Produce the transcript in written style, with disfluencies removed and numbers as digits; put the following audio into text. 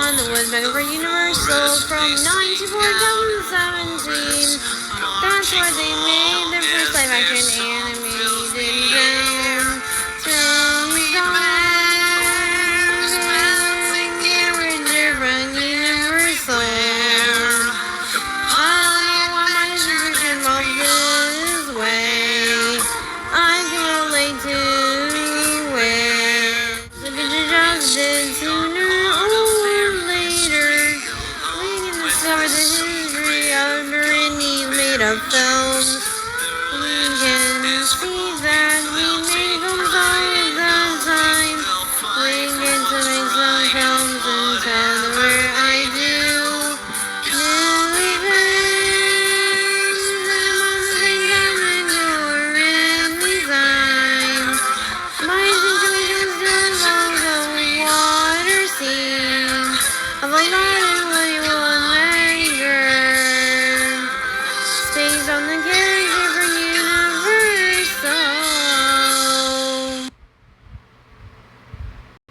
on the woodpecker for Universal from 9 to 2017. That's where they made their first live action animated film. Character from Universal. I don't know why my description involves this way. I can relate to it. The picture just did sooner or later. We can discover the history of Brittany made of films. We can see that we make films all the time. We get to make some films and tell them where I do. New films and all the things that ignore in design. My situation was still along the water scene of aladdin woodpecker. Stays on the camera.